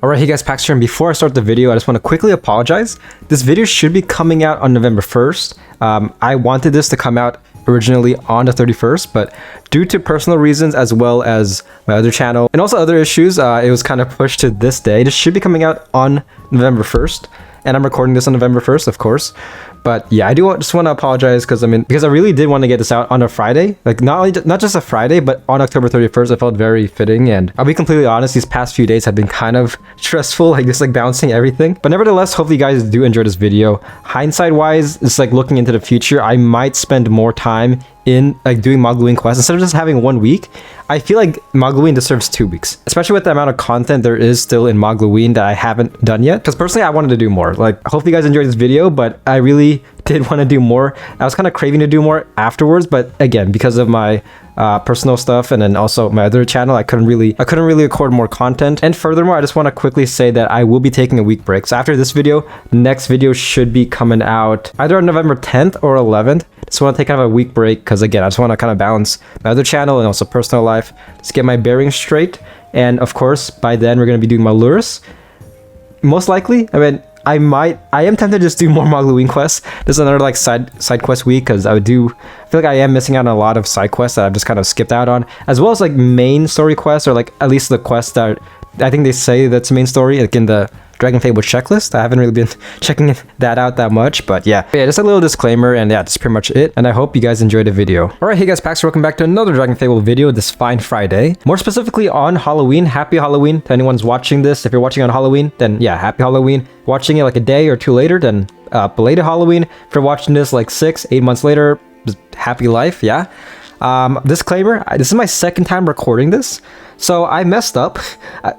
Alright, hey guys, Pax here, and before I start the video, I just want to quickly apologize. This video should be coming out on November 1st. I wanted this to come out originally on the 31st, but due to personal reasons as well as my other channel and also other issues, it was kind of pushed to this day. This should be coming out on November 1st. And I'm recording this on November 1st, of course. But yeah, I just want to apologize because I really did want to get this out on a Friday. Like not just a Friday, but on October 31st. I felt very fitting. And I'll be completely honest, these past few days have been kind of stressful, like just like balancing everything. But nevertheless, hopefully you guys do enjoy this video. Hindsight wise, it's like looking into the future, I might spend more time in like doing Mogloween quests instead of just having 1 week. I feel like Mogloween deserves 2 weeks, especially with the amount of content there is still in Mogloween that I haven't done yet. Because personally, I wanted to do more. Like, hopefully you guys enjoyed this video, but I really did want to do more. I was kind of craving to do more afterwards, but again, because of my personal stuff and then also my other channel, I couldn't really record more content. And furthermore, I just want to quickly say that I will be taking a week break. So after this video, the next video should be coming out either on November 10th or 11th. Just want to take kind of a week break because again, I just want to kind of balance my other channel and also personal life. Just get my bearings straight. And of course, by then we're going to be doing my lures. Most likely, I mean, I am tempted to just do more Mogloween quests. This is another like side quest week because I feel like I am missing out on a lot of side quests that I've just kind of skipped out on, as well as like main story quests, or like at least the quests that I think they say that's main story, like in the DragonFable checklist. I haven't really been checking that out that much, but yeah, just a little disclaimer, and yeah, that's pretty much it. And I hope you guys enjoyed the video. All right, hey guys, Pax, welcome back to another DragonFable video this fine Friday. More specifically on Halloween. Happy Halloween to anyone's watching this. If you're watching on Halloween, then yeah, happy Halloween. Watching it like a day or two later, then belated Halloween. If you're watching this like 6-8 months later, just happy life, yeah. Disclaimer, this is my second time recording this, so I messed up.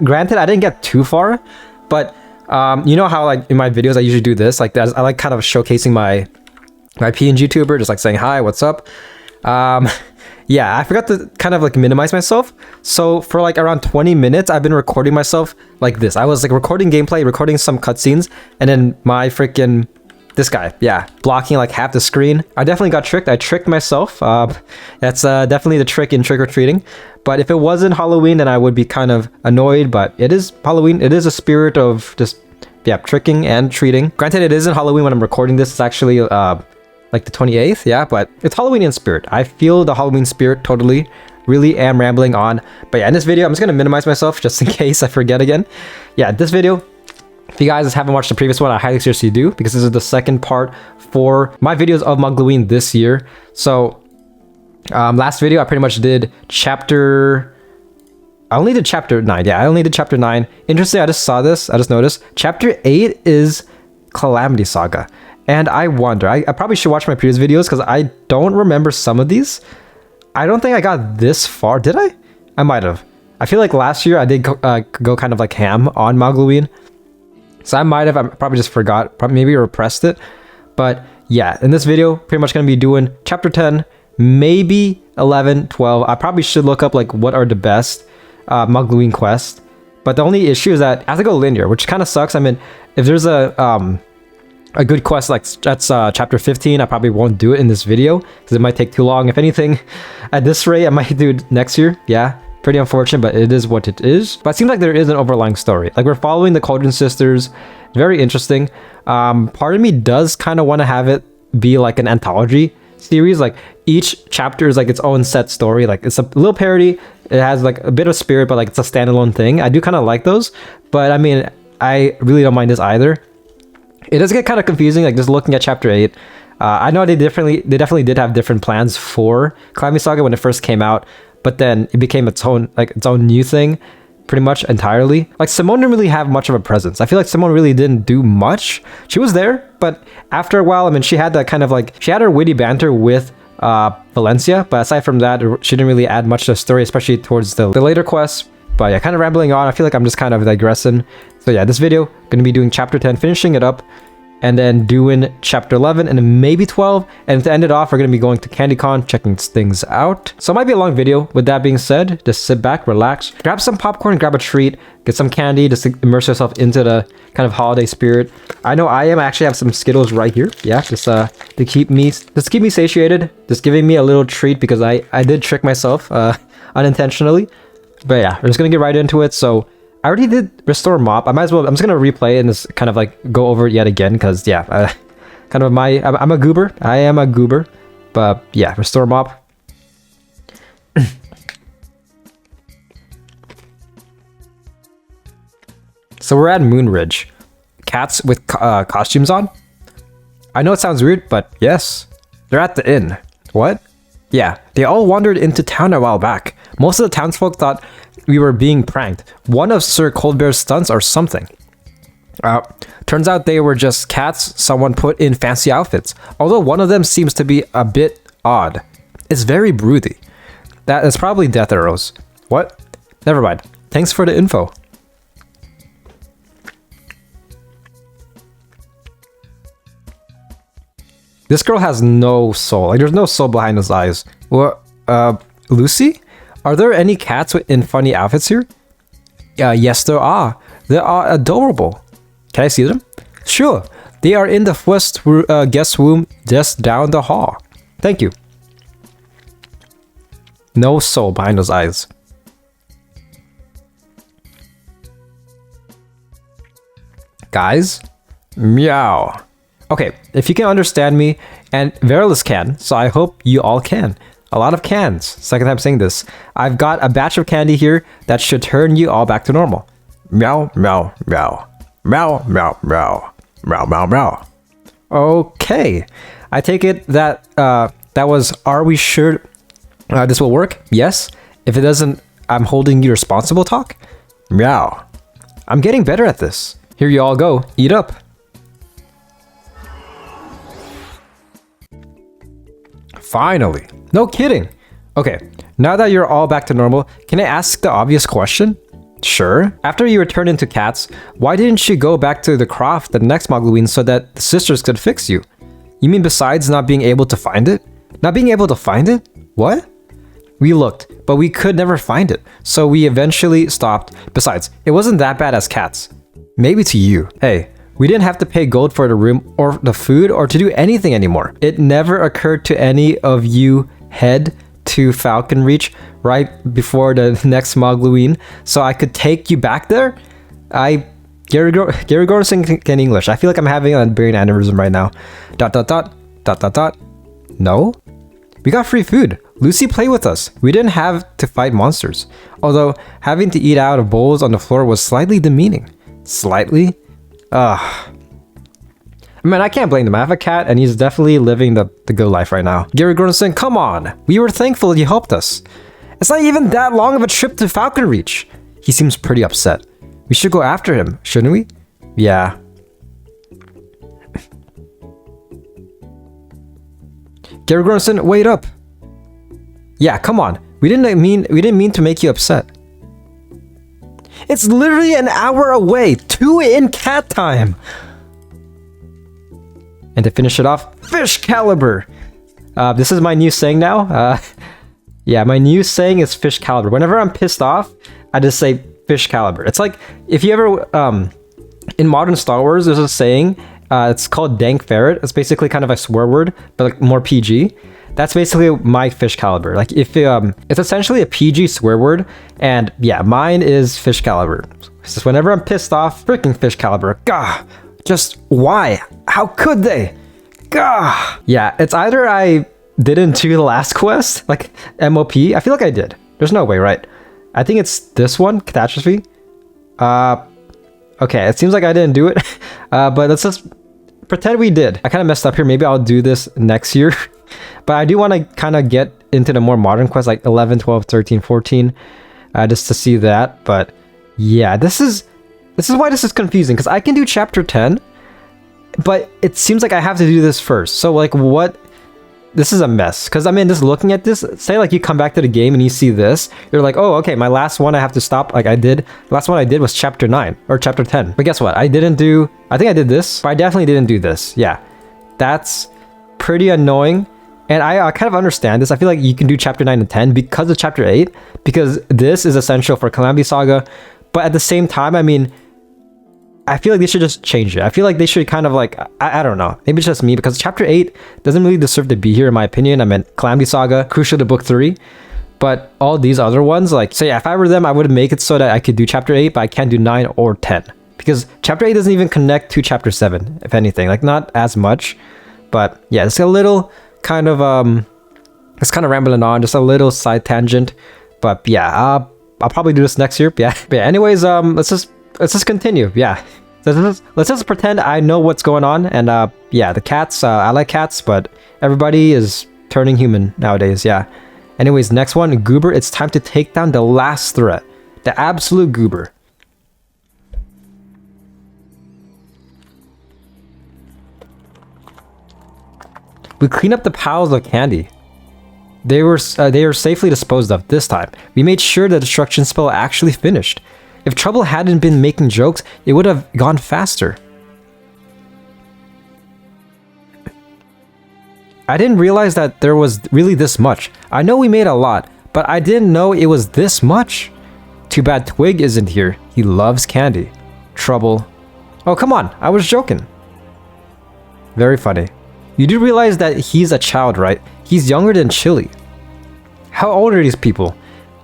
Granted, I didn't get too far, but you know how like in my videos I usually do this, like I like kind of showcasing my PNG tuber, just like saying hi, what's up. Yeah, I forgot to kind of like minimize myself, so for like around 20 minutes I've been recording myself like this. I was like recording gameplay, recording some cutscenes, and then my freaking this guy, yeah, blocking like half the screen. I definitely got tricked. I tricked myself. That's definitely the trick in trick-or-treating. But if it wasn't Halloween, then I would be kind of annoyed. But it is Halloween. It is a spirit of just, yeah, tricking and treating. Granted, it isn't Halloween when I'm recording this. It's actually like the 28th, yeah, but it's Halloween in spirit. I feel the Halloween spirit totally. Really am rambling on. But yeah, in this video, I'm just going to minimize myself just in case I forget again. Yeah, this video, if you guys haven't watched the previous one, I highly seriously do, because this is the second part for my videos of Mogloween this year. So last video I pretty much did I only did chapter 9. Yeah, I only did chapter 9. Interesting, I just noticed chapter 8 is Calamity Saga, and I wonder, I probably should watch my previous videos because I don't remember some of these. I don't think I got this far. Did I? I might have. I feel like last year I did go kind of like ham on Mogloween. So I probably just forgot, probably maybe repressed it. But yeah, in this video, pretty much going to be doing chapter 10, maybe 11, 12. I probably should look up like what are the best Mogloween quests. But the only issue is that I have to go linear, which kind of sucks. I mean, if there's a good quest like that's chapter 15, I probably won't do it in this video because it might take too long. If anything, at this rate, I might do it next year. Yeah. Pretty unfortunate, but it is what it is. But it seems like there is an overlying story. Like we're following the Cauldron Sisters. Very interesting. Part of me does kind of want to have it be like an anthology series. Like each chapter is like its own set story. Like it's a little parody. It has like a bit of spirit, but like it's a standalone thing. I do kind of like those. But I mean, I really don't mind this either. It does get kind of confusing, like just looking at chapter 8. I know they definitely did have different plans for Calamity Saga when it first came out. But then it became its own new thing, pretty much entirely. Like Simone didn't really have much of a presence. I feel like Simone really didn't do much. She was there, but after a while, I mean, she had that kind of like, she had her witty banter with Valencia, but aside from that, she didn't really add much to the story, especially towards the later quests. But yeah, kind of rambling on. I feel like I'm just kind of digressing. So yeah, this video, gonna be doing chapter 10, finishing it up, and then doing chapter 11 and then maybe 12. And to end it off, we're going to be going to CandyCon, checking things out. So it might be a long video. With that being said, just sit back, relax, grab some popcorn, grab a treat, get some candy, just to immerse yourself into the kind of holiday spirit. I know I actually have some Skittles right here. Yeah, just to keep me satiated, just giving me a little treat because I did trick myself unintentionally. But yeah, we're just going to get right into it. So I already did restore mop. I might as well. I'm just gonna replay and just kind of like go over it yet again because yeah, kind of I'm a goober. I am a goober, but yeah, restore mop. So we're at Moonridge. Cats with costumes on. I know it sounds weird, but yes, they're at the inn. What? Yeah, they all wandered into town a while back. Most of the townsfolk thought we were being pranked. One of Sir Coldbear's stunts or something. Turns out they were just cats someone put in fancy outfits. Although one of them seems to be a bit odd. It's very broody. That is probably death arrows. What? Never mind. Thanks for the info. This girl has no soul. Like, there's no soul behind those eyes. What? Lucy? Are there any cats in funny outfits here? Yes, there are. They are adorable. Can I see them? Sure. They are in the first guest room just down the hall. Thank you. No soul behind those eyes. Guys? Meow. Okay, if you can understand me, and Verilus can, so I hope you all can. A lot of cans. Second time saying this. I've got a batch of candy here that should turn you all back to normal. Meow, meow, meow. Meow, meow, meow. Meow, meow, meow. Okay. I take it that that was, are we sure this will work? Yes. If it doesn't, I'm holding you responsible talk. Meow. I'm getting better at this. Here you all go. Eat up. Finally. No kidding. Okay, now that you're all back to normal, can I ask the obvious question? Sure. After you returned into cats, why didn't you go back to the croft the next Mogloween so that the sisters could fix you? You mean besides not being able to find it? Not being able to find it? What? We looked, but we could never find it, so we eventually stopped. Besides, it wasn't that bad as cats. Maybe to you. Hey, we didn't have to pay gold for the room or the food or to do anything anymore. It never occurred to any of you head to Falcon Reach right before the next Mogloween so I could take you back there? Gary Gordon can English. I feel like I'm having a brain aneurysm right now. ... No? We got free food. Lucy played with us. We didn't have to fight monsters. Although having to eat out of bowls on the floor was slightly demeaning. Slightly? I mean, I can't blame him. I have a cat and he's definitely living the good life right now. Gary Gordon, come on. We were thankful you helped us. It's not even that long of a trip to Falcon Reach. He seems pretty upset. We should go after him, shouldn't we? Yeah. Gary Gordon, wait up. Yeah, come on. We didn't mean to make you upset. It's literally an hour away. 2 in cat time. And to finish it off, fish caliber. This is my new saying now. Yeah, my new saying is fish caliber. Whenever I'm pissed off, I just say fish caliber. It's like if you ever in modern Star Wars, there's a saying. It's called dank ferret. It's basically kind of a swear word, but like more PG. That's basically my fish caliber. Like if it's essentially a PG swear word, and yeah, mine is fish caliber. It's just whenever I'm pissed off, freaking fish caliber. Gah, just why? How could they? Gah. Yeah, it's either I didn't do the last quest, like MOP. I feel like I did. There's no way, right? I think it's this one, catastrophe. Okay, it seems like I didn't do it, but let's just pretend we did. I kind of messed up here. Maybe I'll do this next year. But I do want to kind of get into the more modern quests like 11, 12, 13, 14, just to see that. But yeah, this is why this is confusing, because I can do chapter 10, but it seems like I have to do this first. So like what? This is a mess, because I mean, just looking at this, say like you come back to the game and you see this, you're like, oh, okay, my last one I have to stop like I did. The last one I did was chapter 9 or chapter 10. But guess what? I think I did this, but I definitely didn't do this. Yeah, that's pretty annoying. And I kind of understand this. I feel like you can do chapter 9 and 10 because of chapter 8, because this is essential for Calamity Saga. But at the same time, I mean, I feel like they should just change it. I feel like they should kind of like, I don't know. Maybe it's just me, because chapter 8 doesn't really deserve to be here in my opinion. I mean, Calamity Saga, crucial to book 3. But all these other ones, like, so yeah, if I were them, I would make it so that I could do chapter 8, but I can't do 9 or 10. Because chapter 8 doesn't even connect to chapter 7, if anything. Like, not as much. But yeah, it's a little kind of, it's kind of rambling on, just a little side tangent. But yeah, I'll probably do this next year. Yeah. But yeah, anyways, let's just continue. Yeah. Let's just pretend I know what's going on. And yeah, the cats, I like cats, but everybody is turning human nowadays. Yeah. Anyways, next one, Goober. It's time to take down the last threat. The absolute Goober. We clean up the piles of candy. They were safely disposed of this time. We made sure the destruction spell actually finished. If Trouble hadn't been making jokes, it would have gone faster. I didn't realize that there was really this much. I know we made a lot, but I didn't know it was this much. Too bad Twig isn't here. He loves candy. Trouble. Oh, come on. I was joking. Very funny. You do realize that he's a child, right? He's younger than Chili. How old are these people?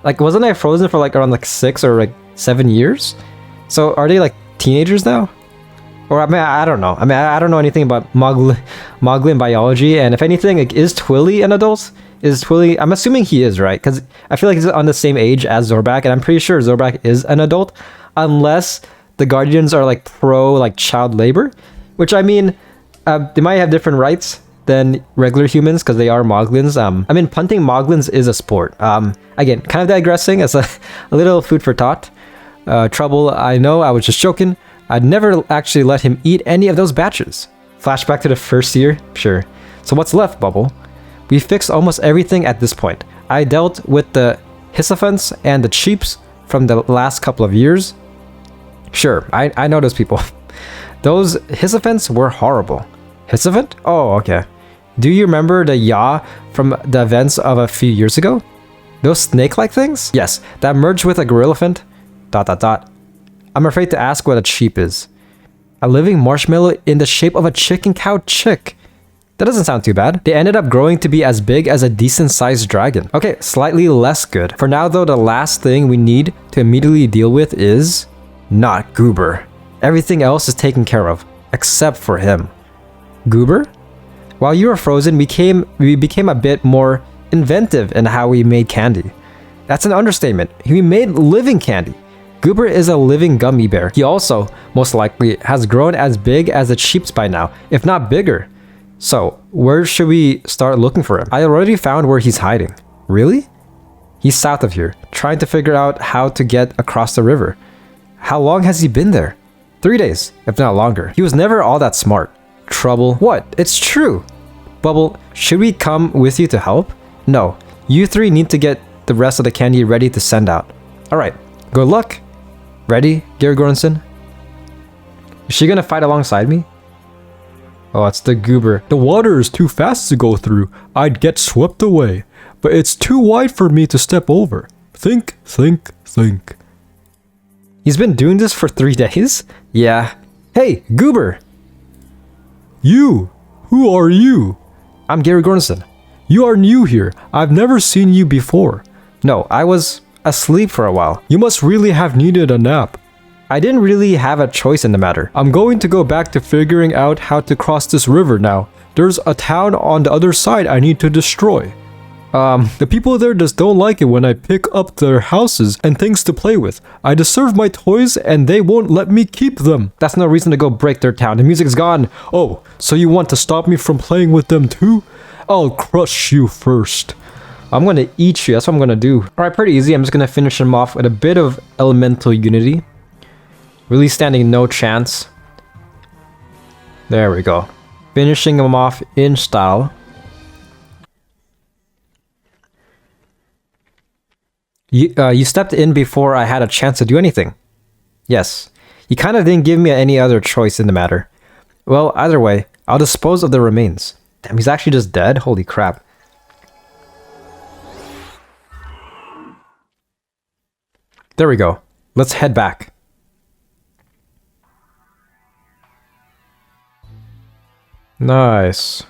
Like, wasn't I frozen for like around like 6 or like 7 years? So are they like teenagers now? Or I mean, I don't know. I mean, I don't know anything about Mogloween biology. And if anything, like, is Twilly an adult? Is Twilly... I'm assuming he is, right? Because I feel like he's on the same age as Zorbak. And I'm pretty sure Zorbak is an adult. Unless the Guardians are like pro like child labor. Which I mean, they might have different rights than regular humans because they are Moglins. I mean, punting Moglins is a sport. Again, kind of digressing as a little food for thought. Trouble, I know, I was just joking. I'd never actually let him eat any of those batches. Flashback to the first year? Sure. So what's left, Bubble? We fixed almost everything at this point. I dealt with the Hierophants and the Cheeps from the last couple of years. Sure, I know those people. Those Hierophants were horrible. Hierophant? Oh, okay. Do you remember the Ya from the events of a few years ago? Those snake-like things? Yes, that merged with a Gorillafant. ... I'm afraid to ask what a Cheep is. A living marshmallow in the shape of a chicken cow chick. That doesn't sound too bad. They ended up growing to be as big as a decent-sized dragon. Okay, slightly less good. For now though, the last thing we need to immediately deal with is... not Goober. Everything else is taken care of, except for him. Goober? While you were frozen, we became a bit more inventive in how we made candy. That's an understatement. We made living candy. Goober is a living gummy bear. He also, most likely, has grown as big as the Cheeps by now, if not bigger. So, where should we start looking for him? I already found where he's hiding. Really? He's south of here, trying to figure out how to get across the river. How long has he been there? 3 days, if not longer. He was never all that smart. Trouble. What? It's true. Bubble, should we come with you to help? No, you three need to get the rest of the candy ready to send out. Alright, good luck. Ready, Gary Goranson? Is she gonna fight alongside me? Oh, it's the Goober. The water is too fast to go through. I'd get swept away. But it's too wide for me to step over. Think, think, think. He's been doing this for 3 days? Yeah. Hey, Goober! You! Who are you? I'm Gary Goranson. You are new here. I've never seen you before. No, I was asleep for a while. You must really have needed a nap. I didn't really have a choice in the matter. I'm going to go back to figuring out how to cross this river now. There's a town on the other side I need to destroy. The people there just don't like it when I pick up their houses and things to play with. I deserve my toys and they won't let me keep them. That's no reason to go break their town. The music's gone. Oh, so you want to stop me from playing with them too? I'll crush you first. I'm gonna eat you. That's what I'm gonna do. Alright, pretty easy. I'm just gonna finish him off with a bit of elemental unity. Really standing no chance. There we go. Finishing him off in style. You stepped in before I had a chance to do anything. Yes. You kind of didn't give me any other choice in the matter. Well, either way, I'll dispose of the remains. Damn, he's actually just dead? Holy crap. There we go. Let's head back. Nice.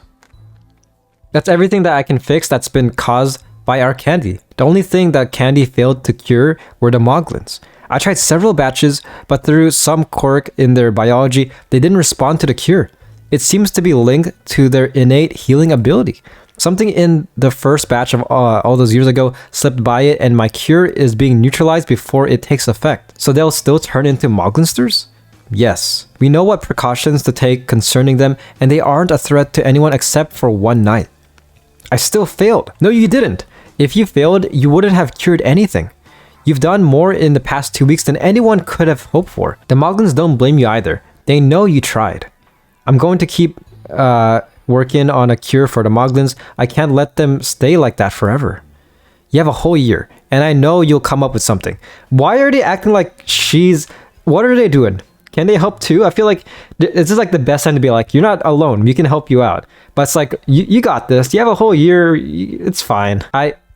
That's everything that I can fix that's been caused by our candy. The only thing that candy failed to cure were the Moglins. I tried several batches, but through some quirk in their biology, they didn't respond to the cure. It seems to be linked to their innate healing ability. Something in the first batch of all those years ago slipped by it, and my cure is being neutralized before it takes effect. So they'll still turn into Moglinsters? Yes. We know what precautions to take concerning them, and they aren't a threat to anyone except for one night. I still failed. No, you didn't. If you failed, you wouldn't have cured anything. You've done more in the past 2 weeks than anyone could have hoped for. The Moglins don't blame you either. They know you tried. I'm going to keep working on a cure for the Moglins. I can't let them stay like that forever. You have a whole year, and I know you'll come up with something. Why are they acting like she's... What are they doing? Can they help too? I feel like this is like the best time to be like, you're not alone. We can help you out. But it's like, you got this. You have a whole year. It's fine.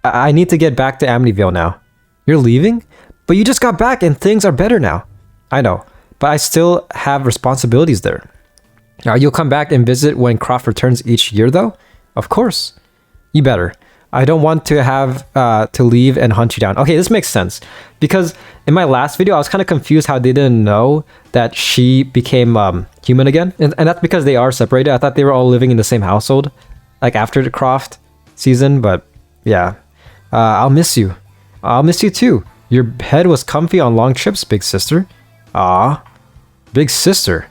I need to get back to Amityville now. You're leaving? But you just got back and things are better now. I know, but I still have responsibilities there. You'll come back and visit when Croft returns each year though? Of course. You better. I don't want to have to leave and hunt you down. Okay, this makes sense. Because in my last video, I was kind of confused how they didn't know that she became human again. And that's because they are separated. I thought they were all living in the same household, like after the Croft season. But yeah, I'll miss you. I'll miss you too. Your head was comfy on long trips, big sister. Ah, big sister.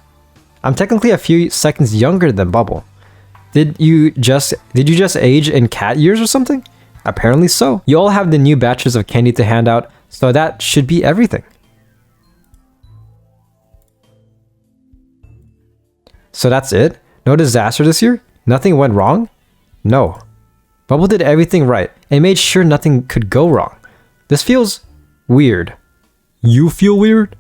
I'm technically a few seconds younger than Bubble. Did you just age in cat years or something? Apparently so. You all have the new batches of candy to hand out, so that should be everything. So that's it? No disaster this year? Nothing went wrong? No. Bubble did everything right and made sure nothing could go wrong. This feels weird. You feel weird?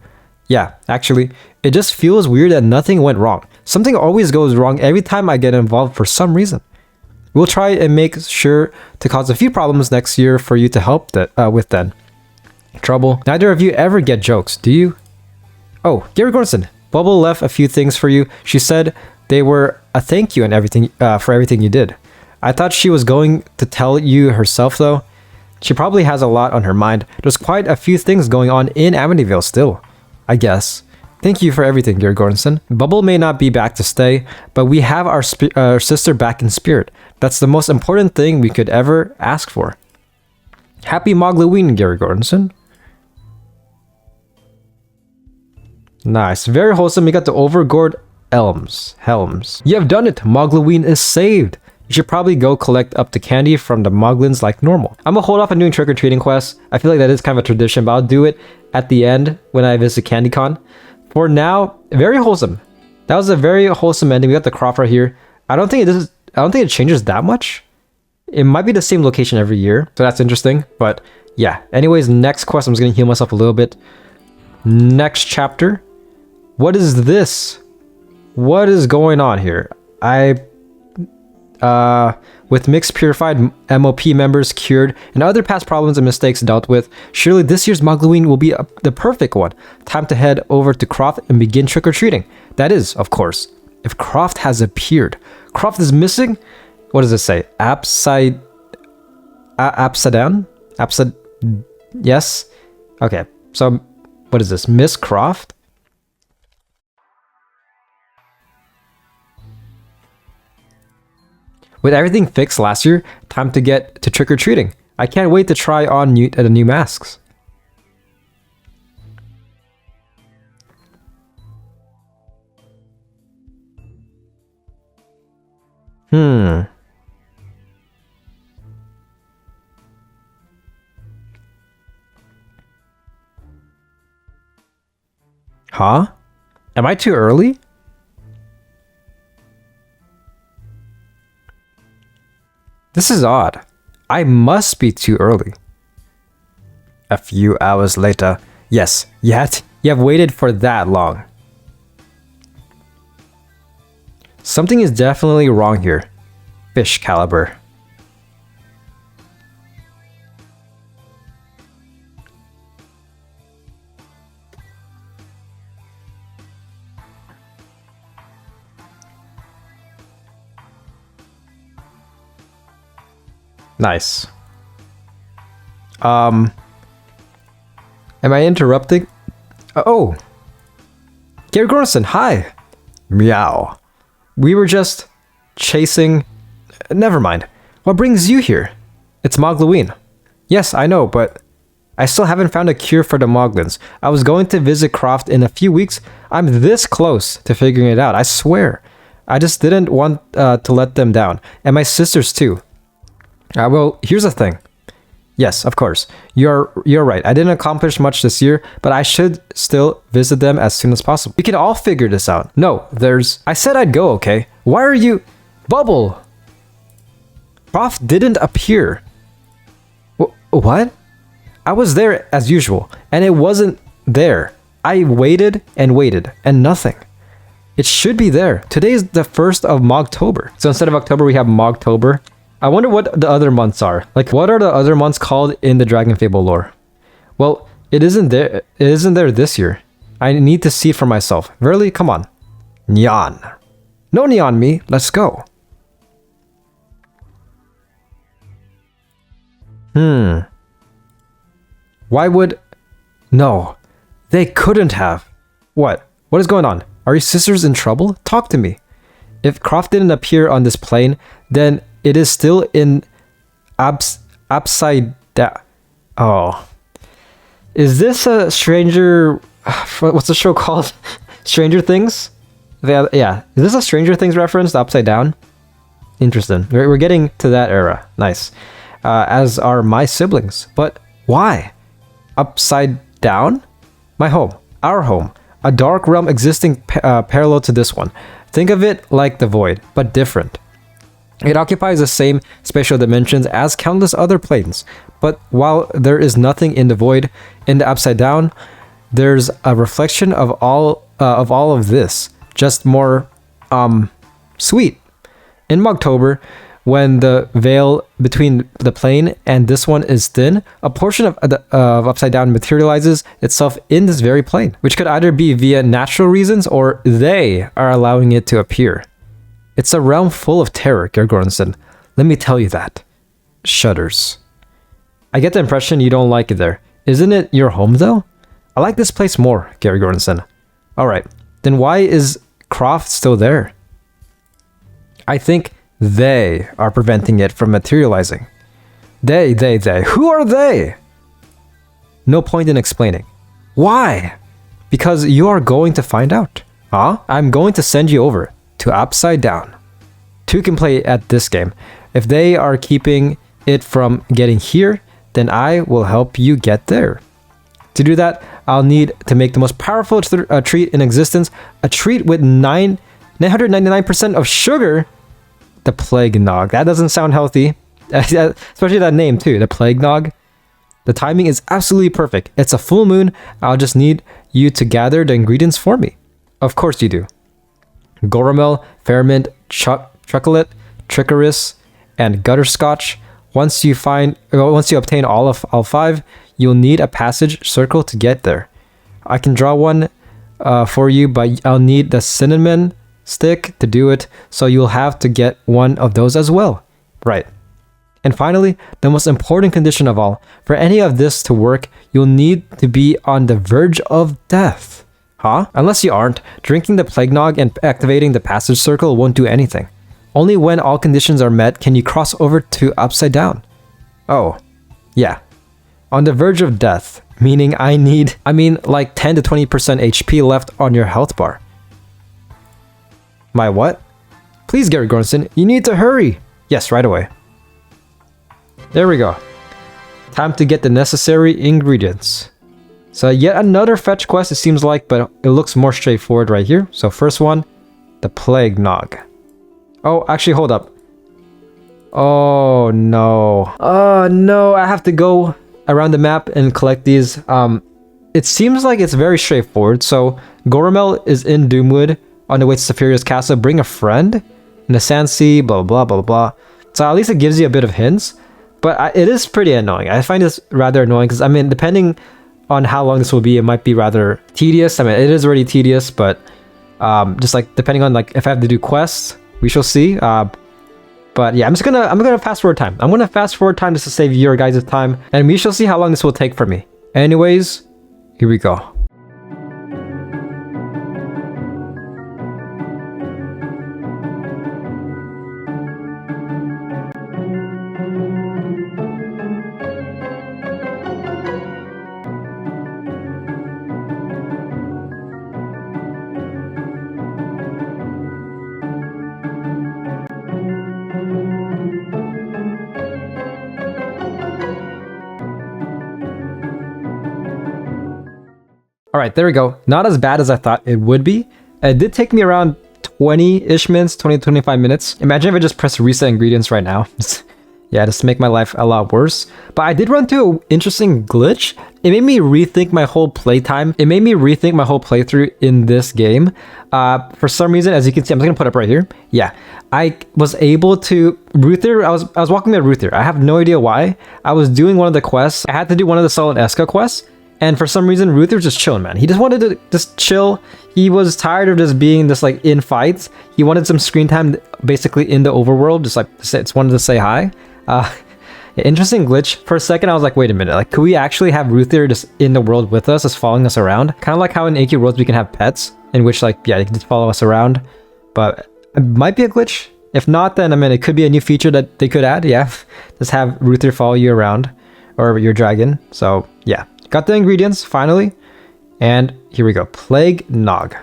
Yeah, actually, it just feels weird that nothing went wrong. Something always goes wrong every time I get involved for some reason. We'll try and make sure to cause a few problems next year for you to help with then. Trouble. Neither of you ever get jokes, do you? Oh, Gary Gordon. Bubble left a few things for you. She said they were a thank you and everything for everything you did. I thought she was going to tell you herself though. She probably has a lot on her mind. There's quite a few things going on in Amityville still, I guess. Thank you for everything, dear Gordonson. Bubble may not be back to stay, but we have our sister back in spirit. That's the most important thing we could ever ask for. Happy Mogloween, Gary Gordonson. Nice. Very wholesome. We got the Overgourd Helms. You have done it. Mogloween is saved. You should probably go collect up the candy from the Moglins like normal. I'm gonna hold off on doing trick-or-treating quests. I feel like that is kind of a tradition, but I'll do it at the end when I visit CandyCon. For now, very wholesome. That was a very wholesome ending. We got the Croft right here. I don't think it changes that much. It might be the same location every year, so that's interesting. But yeah. Anyways, next quest. I'm just gonna heal myself a little bit. Next chapter. What is this? What is going on here? With mixed purified MOP members cured and other past problems and mistakes dealt with, surely this year's Mogloween will be the perfect one. Time to head over to Croft and begin trick-or-treating. That is, of course, if Croft has appeared. Croft is missing? What does it say? Yes? Okay, so what is this? Miss Croft? With everything fixed last year, time to get to trick-or-treating. I can't wait to try on the new masks. Huh? Am I too early? This is odd. I must be too early. A few hours later. Yes, yet you have waited for that long. Something is definitely wrong here. Fish caliber. Nice. Am I interrupting? Oh. Gary Gorson, hi. Meow. We were just chasing... Never mind. What brings you here? It's Mogloween. Yes, I know, but I still haven't found a cure for the Moglins. I was going to visit Croft in a few weeks. I'm this close to figuring it out, I swear. I just didn't want to let them down. And my sisters too. Well, here's the thing. Yes, of course. You're right. I didn't accomplish much this year, but I should still visit them as soon as possible. We can all figure this out. No, I said I'd go, okay? Why are you... Bubble! Croft didn't appear. What? I was there as usual, and it wasn't there. I waited and waited, and nothing. It should be there. Today is the 1st of Mogtober. So instead of October, we have Mogtober. I wonder what the other months are. Like, what are the other months called in the DragonFable lore? Well, it isn't there. It isn't there this year. I need to see it for myself. Verily, come on. Neon. No neon me. Let's go. Why would... No. They couldn't have. What? What is going on? Are your sisters in trouble? Talk to me. If Croft didn't appear on this plane, then it is still in upside down. Oh. Is this a Stranger... What's the show called? Stranger Things? Yeah. Is this a Stranger Things reference? The upside down? Interesting. We're getting to that era. Nice. As are my siblings. But why? Upside down? My home. Our home. A dark realm existing parallel to this one. Think of it like the Void, but different. It occupies the same spatial dimensions as countless other planes, but while there is nothing in the Void, in the Upside Down, there's a reflection of all of this, just more sweet. In Mogtober, when the veil between the plane and this one is thin, a portion of Upside Down materializes itself in this very plane, which could either be via natural reasons or they are allowing it to appear. It's a realm full of terror, Gergoranson. Let me tell you that. Shudders. I get the impression you don't like it there. Isn't it your home though? I like this place more, Gary Gordonson. Alright, then why is Croft still there? I think they are preventing it from materializing. They. Who are they? No point in explaining. Why? Because you are going to find out. Huh? I'm going to send you over to Upside Down. Two can play at this game. If they are keeping it from getting here, then I will help you get there. To do that, I'll need to make the most powerful treat in existence, a treat with 999% of sugar. The Plague Nog. That doesn't sound healthy. Especially that name too, the Plague Nog. The timing is absolutely perfect. It's a full moon. I'll just need you to gather the ingredients for me. Of course you do. Goramel, Fairmint, Chocolate, Trickeris, and Gutterscotch. Once you obtain all 5, you'll need a passage circle to get there. I can draw one for you, but I'll need the cinnamon stick to do it, so you'll have to get one of those as well. Right. And finally, the most important condition of all, for any of this to work, you'll need to be on the verge of death. Huh? Unless you aren't, drinking the Plague Nog and activating the passage circle won't do anything. Only when all conditions are met can you cross over to Upside Down. Oh, yeah. On the verge of death, meaning like 10 to 20% HP left on your health bar. My what? Please, Gary Gordonson, you need to hurry. Yes, right away. There we go. Time to get the necessary ingredients. So yet another fetch quest, it seems like, but it looks more straightforward right here. So first one, the Plague Nog. Oh, actually, hold up. Oh, no. Oh, no, I have to go around the map and collect these. It seems like it's very straightforward. So Goramel is in Doomwood. On the way to Saphiria's castle, bring a friend in the Sand Sea, blah, blah, blah, blah. So at least it gives you a bit of hints, but it is pretty annoying. I find this rather annoying because, depending on how long this will be, it might be rather tedious. It is already tedious, but just like depending on if I have to do quests, we shall see. But yeah, I'm gonna fast forward time. I'm gonna fast forward time just to save your guys' time, and we shall see how long this will take for me. Anyways, here we go. All right, there we go. Not as bad as I thought it would be. It did take me around 20-ish minutes, 25 minutes. Imagine if I just press reset ingredients right now. Yeah, just to make my life a lot worse. But I did run into an interesting glitch. It made me rethink my whole playtime. It made me rethink my whole playthrough in this game. For some reason, as you can see, I'm just gonna put up right here. Yeah, I was able to Ruther. I was walking with Ruther. I have no idea why. I was doing one of the quests. I had to do one of the Solid Esca quests. And for some reason, Ruther was just chilling, man. He just wanted to just chill. He was tired of just being this like in fights. He wanted some screen time basically in the overworld. Just wanted to say hi. Interesting glitch. For a second, I was like, wait a minute. Like, could we actually have Ruther just in the world with us, just following us around? Kind of like how in Inky Roads we can have pets, in which like, yeah, they can just follow us around. But it might be a glitch. If not, then I mean, it could be a new feature that they could add. Yeah, just have Ruther follow you around, or your dragon. So yeah. Got the ingredients, finally. And here we go. Plague Nog.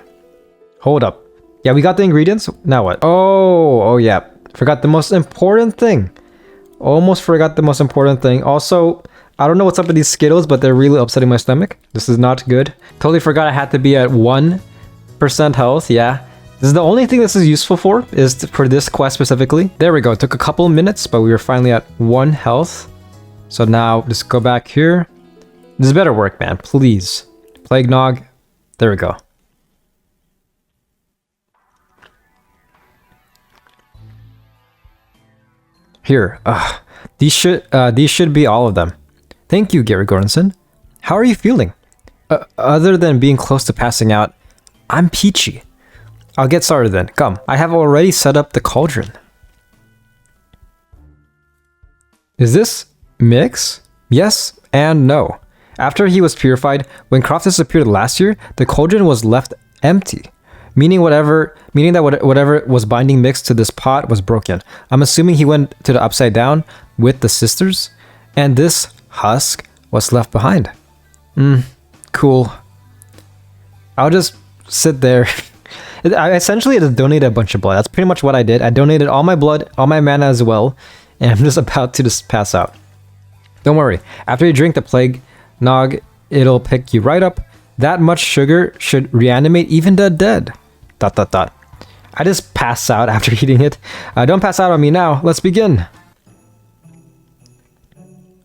Hold up. Yeah, we got the ingredients. Now what? Oh yeah. Forgot the most important thing. Almost forgot the most important thing. Also, I don't know what's up with these Skittles, but they're really upsetting my stomach. This is not good. Totally forgot I had to be at 1% health. Yeah. This is the only thing this is useful for, is for this quest specifically. There we go. It took a couple of minutes, but we were finally at 1 health. So now just go back here. This better work, man. Please. Plague Nog. There we go. Here. These should be all of them. Thank you, Gary Gordonson. How are you feeling? Other than being close to passing out, I'm peachy. I'll get started then. Come. I have already set up the cauldron. Is this mix? Yes and no. After he was purified, when Croft disappeared last year, the cauldron was left empty, meaning that whatever was binding mixed to this pot was broken. I'm assuming he went to the Upside Down with the sisters, and this husk was left behind. Cool. I'll just sit there. I essentially just donated a bunch of blood. That's pretty much what I did. I donated all my blood, all my mana as well, and I'm just about to just pass out. Don't worry. After you drink the Plague Nog, it'll pick you right up. That much sugar should reanimate even the dead. ... I just pass out after eating it. Don't pass out on me now. Let's begin.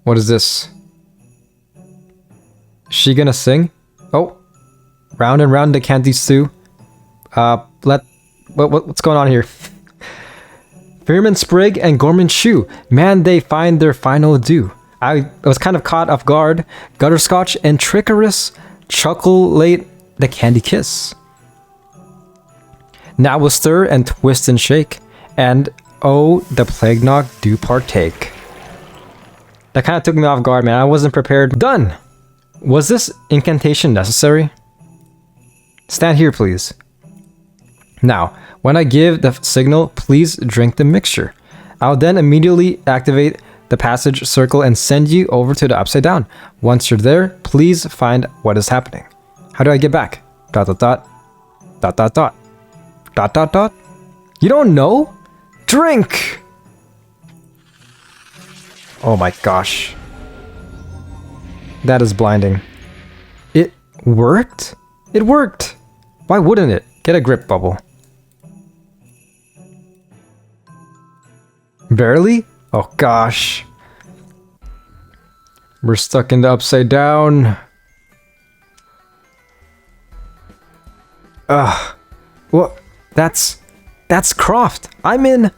What is this? Is she gonna sing? Oh, round and round the candy stew. What's going on here? Fearman Sprig and Gorman Shoe. Man, they find their final due. I was kind of caught off guard. Gutterscotch and Trickerous chocolate the candy kiss. Now we'll stir and twist and shake, and oh, the Plague Nog do partake. That kind of took me off guard, man. I wasn't prepared. Done! Was this incantation necessary? Stand here, please. Now, when I give the signal, please drink the mixture. I'll then immediately activate the passage circle and send you over to the Upside Down. Once you're there, please find what is happening. How do I get back? ... You don't know? Drink! Oh my gosh. That is blinding. It worked? It worked! Why wouldn't it? Get a grip, Bubble. Barely? Oh gosh. We're stuck in the Upside Down. Well, that's Croft. I'm in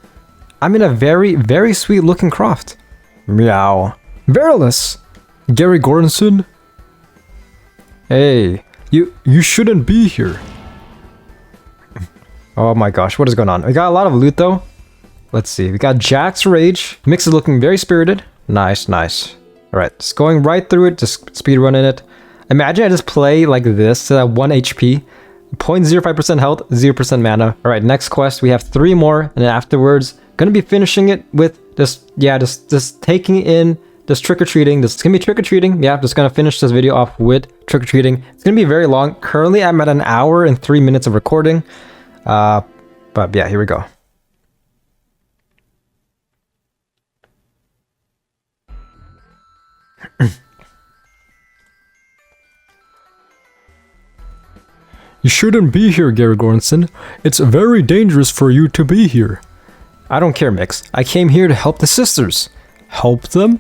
a very, very sweet looking Croft. Meow. Verilous! Gary Gordonson? Hey, you shouldn't be here. Oh my gosh, what is going on? We got a lot of loot though. Let's see. We got Jack's Rage. Mix is looking very spirited. Nice, nice. All right, just going right through it, just speedrunning it. Imagine I just play like this at 1 HP, 0.05% health, 0% mana. All right, next quest. We have 3 more, and then afterwards, gonna be finishing it with just taking in this trick-or-treating. This is gonna be trick-or-treating. Yeah, just gonna finish this video off with trick-or-treating. It's gonna be very long. Currently, I'm at 1 hour and 3 minutes of recording. But yeah, here we go. You shouldn't be here, Gary Goranson. It's very dangerous for you to be here. I don't care, Mix. I came here to help the sisters. Help them?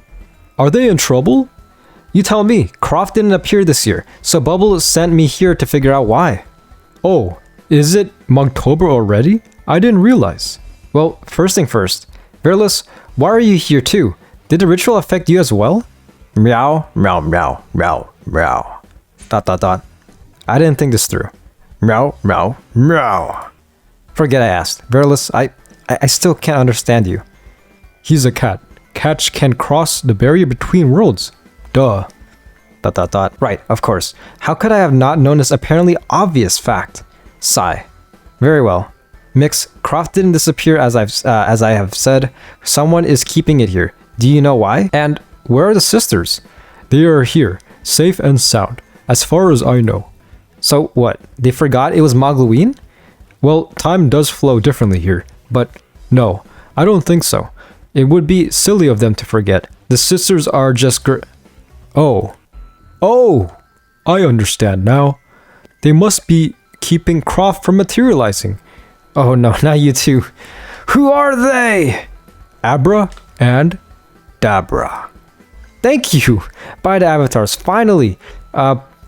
Are they in trouble? You tell me. Croft didn't appear this year, so Bubble sent me here to figure out why. Oh, is it Mogtober already? I didn't realize. Well, first thing first. Verlis, why are you here too? Did the ritual affect you as well? Meow, meow, meow, meow, meow. ... I didn't think this through. Meow, meow, meow. Forget I asked. Verlis, I still can't understand you. He's a cat. Cats can cross the barrier between worlds. Duh. ... Right, of course. How could I have not known this apparently obvious fact? Sigh. Very well. Mix, Croft didn't disappear as I have said. Someone is keeping it here. Do you know why? And where are the sisters? They are here, safe and sound, as far as I know. So what? They forgot it was Mogloween? Well, time does flow differently here, but no, I don't think so. It would be silly of them to forget. The sisters are just Oh, I understand now. They must be keeping Croft from materializing. Oh no, not you two. Who are they? Abra and Dabra. Thank you. By the avatars, finally.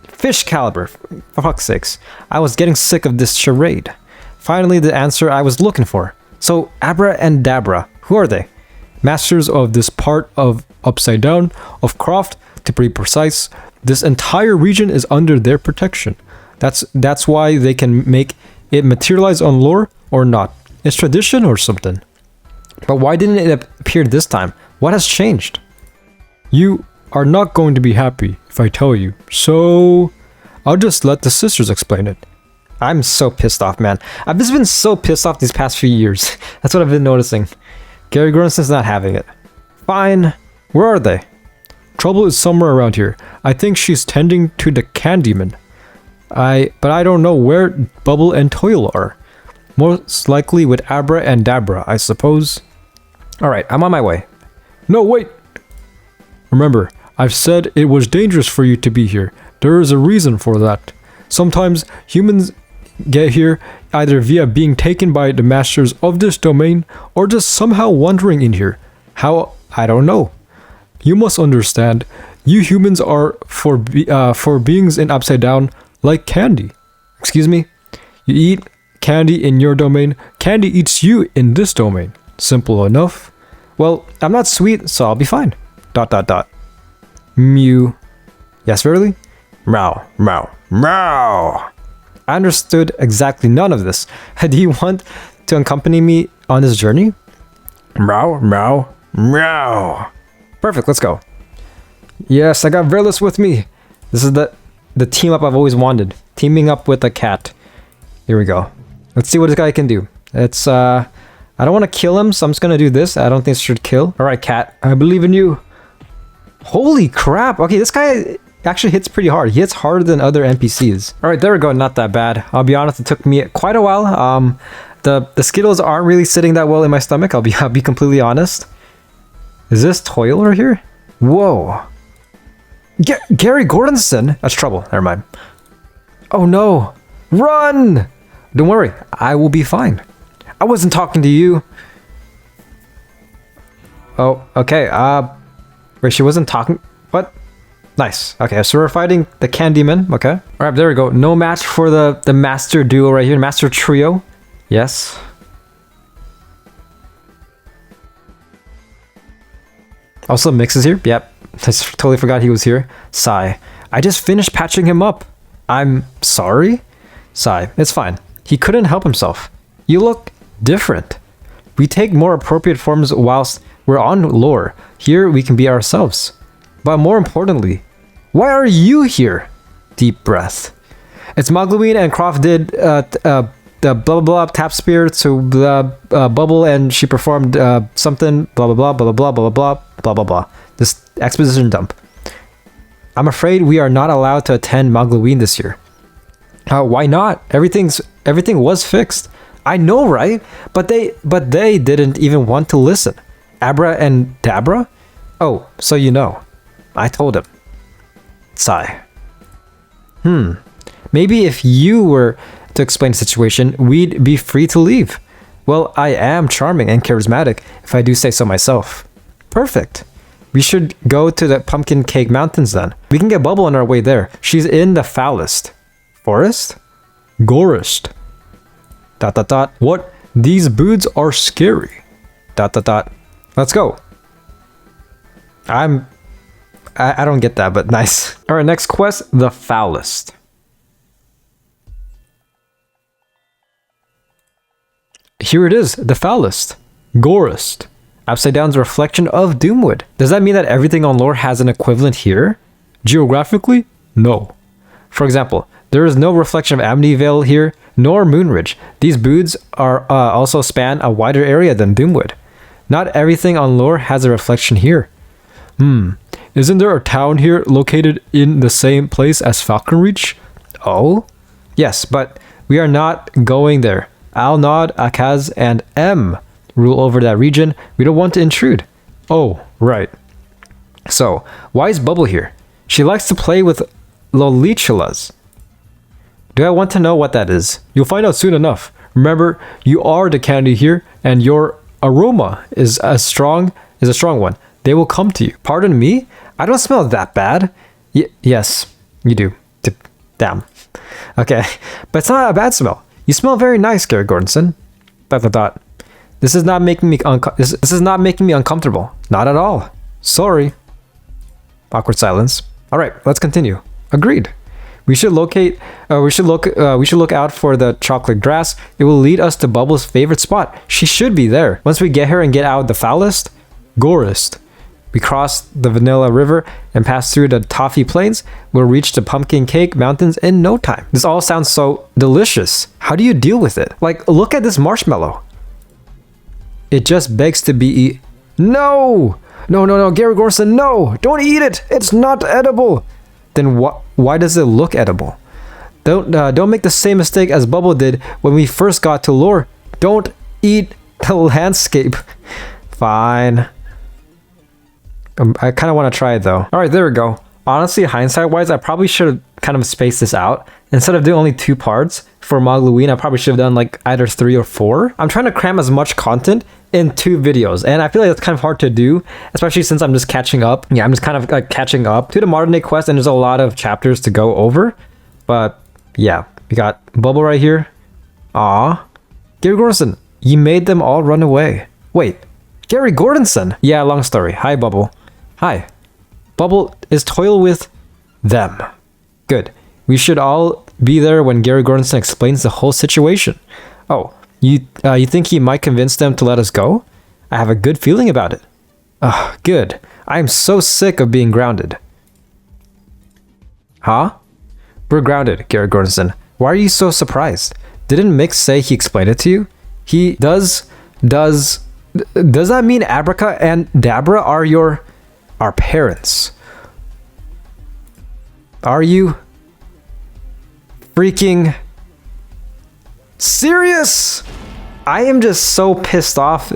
Fish caliber, for fuck's sakes. I was getting sick of this charade. Finally, the answer I was looking for. So, Abra and Dabra, who are they? Masters of this part of Upside Down, of Croft, to be precise. This entire region is under their protection. That's why they can make it materialize on lore or not. It's tradition or something. But why didn't it appear this time? What has changed? You are not going to be happy if I tell you, so I'll just let the sisters explain it. I'm so pissed off, man. I've just been so pissed off these past few years. That's what I've been noticing. Gary Goranson's not having it. Fine. Where are they? Trouble is somewhere around here. I think she's tending to the Candyman. But I don't know where Bubble and Toil are. Most likely with Abra and Dabra, I suppose. Alright, I'm on my way. No, wait! Remember, I've said it was dangerous for you to be here. There is a reason for that. Sometimes humans get here either via being taken by the masters of this domain or just somehow wandering in here. How? I don't know. You must understand, you humans are for beings in Upside Down like candy. Excuse me? You eat candy in your domain, candy eats you in this domain. Simple enough. Well, I'm not sweet, so I'll be fine. ... Mew. Yes, really? Meow, meow, meow. I understood exactly none of this. Do you want to accompany me on this journey? Meow, meow, meow. Perfect, let's go. Yes, I got Verlis with me. This is the team up I've always wanted. Teaming up with a cat. Here we go. Let's see what this guy can do. It's, I don't want to kill him, so I'm just going to do this. I don't think this should kill. All right, cat. I believe in you. Holy crap. Okay, this guy actually hits pretty hard. He hits harder than other NPCs. All right, there we go. Not that bad. I'll be honest, it took me quite a while. The Skittles aren't really sitting that well in my stomach. I'll be completely honest. Is this Toil over here? Whoa. Gary Goranson? That's trouble. Never mind. Oh no. Run! Don't worry. I will be fine. I wasn't talking to you. Oh, okay. Wait, she wasn't talking. What? Nice. Okay, so we're fighting the Candyman. Okay. All right, there we go. No match for the master duo right here. Master trio. Yes. Also, Mix is here. Yep. I totally forgot he was here. Sigh. I just finished patching him up. I'm sorry? Sigh. It's fine. He couldn't help himself. You look different. We take more appropriate forms whilst we're on lore. Here we can be ourselves. But more importantly, why are you here? Deep breath. It's Mogloween and Croft did the blah blah blah tap spear to Bubble, and she performed something blah blah blah blah blah blah blah blah blah blah. This exposition dump. I'm afraid we are not allowed to attend Mogloween this year. Why not? Everything was fixed. I know, right? But they didn't even want to listen. Abra and Dabra? Oh, so you know. I told him. Sigh. Maybe if you were to explain the situation, we'd be free to leave. Well, I am charming and charismatic, if I do say so myself. Perfect. We should go to the Pumpkin Cake Mountains then. We can get Bubble on our way there. She's in the foulest. Forest? Gorest. ... What? These boots are scary. ... Let's go. I don't get that, but nice. All right, next quest, the foulest. Here it is, the foulest. Gorest. Upside down's a reflection of Doomwood. Does that mean that everything on lore has an equivalent here? Geographically, no. For example, there is no reflection of Amityville here, nor Moonridge. These booths are also span a wider area than Doomwood. Not everything on lore has a reflection here. Isn't there a town here located in the same place as Falconreach? Oh? Yes, but we are not going there. Alnod, Akaz, and M rule over that region. We don't want to intrude. Oh, right. So, why is Bubble here? She likes to play with Lolichulas. Do I want to know what that is? You'll find out soon enough. Remember, you are the candy here, and your aroma is a strong one. They will come to you. Pardon me? I don't smell that bad. Yes, you do. Damn. Okay, but it's not a bad smell. You smell very nice, Gary Gordonson. ... This is not making me this is not making me uncomfortable. Not at all. Sorry. Awkward silence. All right, let's continue. Agreed. We should look out for the chocolate grass. It will lead us to Bubble's favorite spot. She should be there. Once we get her and get out the foulest, Gorest. We cross the Vanilla River and pass through the Toffee Plains. We'll reach the Pumpkin Cake Mountains in no time. This all sounds so delicious. How do you deal with it? Like, look at this marshmallow. It just begs to be eaten. No! No, Gary Gorson, no! Don't eat it! It's not edible! Then why does it look edible? Don't make the same mistake as Bubble did when we first got to lore. Don't eat the landscape. Fine. I kind of want to try it though. All right, there we go. Honestly, hindsight-wise, I probably should have kind of spaced this out. Instead of doing only 2 parts for Mogloween, I probably should have done like either 3 or 4. I'm trying to cram as much content in 2 videos, and I feel like that's kind of hard to do, especially since I'm just catching up. Yeah, I'm just kind of like catching up to the modern day quest, and there's a lot of chapters to go over. But yeah, we got Bubble right here. Aw. Gary Gordonson, you made them all run away. Wait, Gary Gordonson? Yeah, long story. Hi, Bubble. Hi. Bubble is toil with them. Good. We should all be there when Gary Gordonson explains the whole situation. Oh, you think he might convince them to let us go? I have a good feeling about it. Good. I am so sick of being grounded. Huh? We're grounded, Gary Gordonson. Why are you so surprised? Didn't Mick say he explained it to you? He does that mean Abraca and Dabra are our parents? Are you freaking serious? I am just so pissed off.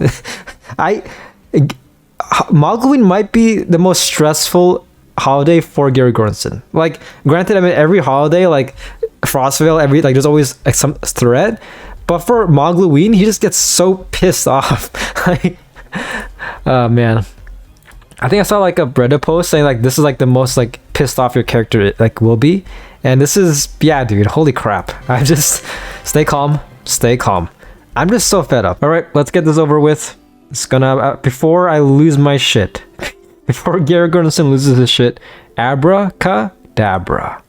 Mogloween might be the most stressful holiday for Gary Gordonson. Like, granted, I mean, every holiday, like Frostville, there's always like some threat. But for Mogloween, he just gets so pissed off. Like, oh man. I think I saw like a Reddit post saying like this is like the most like pissed off your character like will be, and this is, yeah, dude, holy crap. I just stay calm. I'm just so fed up. All right, let's get this over with. It's gonna before I lose my shit, before Gary Gordonson loses his shit. Abracadabra.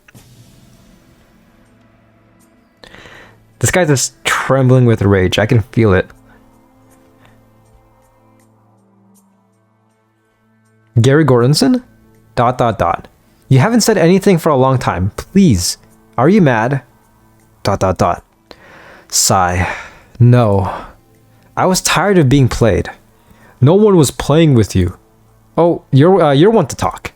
This guy's just trembling with rage. I can feel it. Gary Gordonson? ... You haven't said anything for a long time. Please. Are you mad? ... Sigh. No. I was tired of being played. No one was playing with you. Oh, you're one to talk.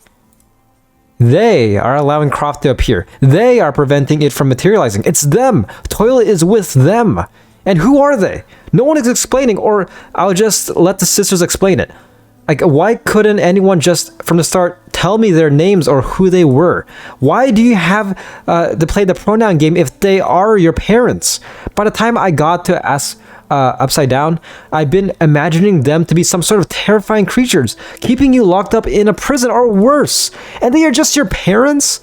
They are allowing Croft to appear. They are preventing it from materializing. It's them. Toilet is with them. And who are they? No one is explaining, or I'll just let the sisters explain it. Like, why couldn't anyone just, from the start, tell me their names or who they were? Why do you have to play the pronoun game if they are your parents? By the time I got to ask Upside Down, I've been imagining them to be some sort of terrifying creatures, keeping you locked up in a prison or worse. And they are just your parents?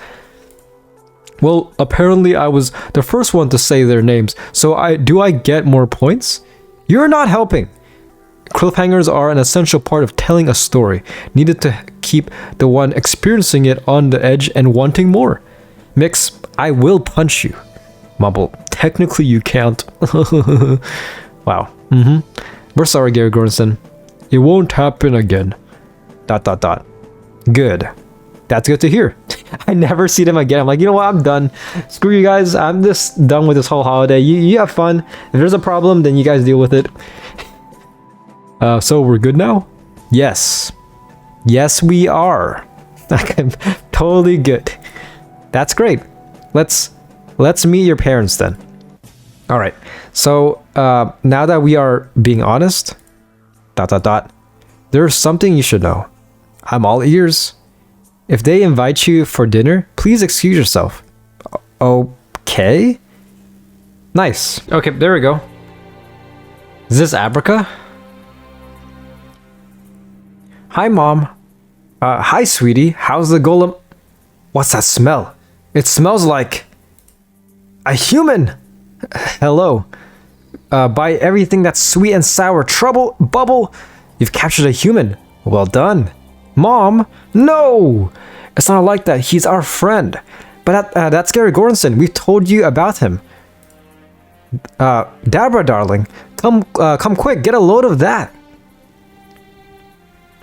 Well, apparently I was the first one to say their names, so do I get more points? You're not helping. Cliffhangers are an essential part of telling a story, needed to keep the one experiencing it on the edge and wanting more. Mix, I will punch you. Mumble, technically you can't. Wow. We're sorry, Gary Gordonson. It won't happen again. ... Good. That's good to hear. I never see them again. I'm like, you know what? I'm done. Screw you guys. I'm just done with this whole holiday. You have fun. If there's a problem, then you guys deal with it. So we're good now? Yes. Yes, we are. I'm totally good. That's great. Let's meet your parents then. All right. So now that we are being honest, ... there's something you should know. I'm all ears. If they invite you for dinner, please excuse yourself. Okay? Nice. Okay, there we go. Is this Abrica? Hi, Mom. Hi, sweetie. How's the golem? What's that smell? It smells like a human. Hello. By everything that's sweet and sour, trouble, bubble, you've captured a human. Well done. Mom, no! It's not like that. He's our friend. But that's Gary Gordonson. We've told you about him. Dabra, darling, come quick. Get a load of that.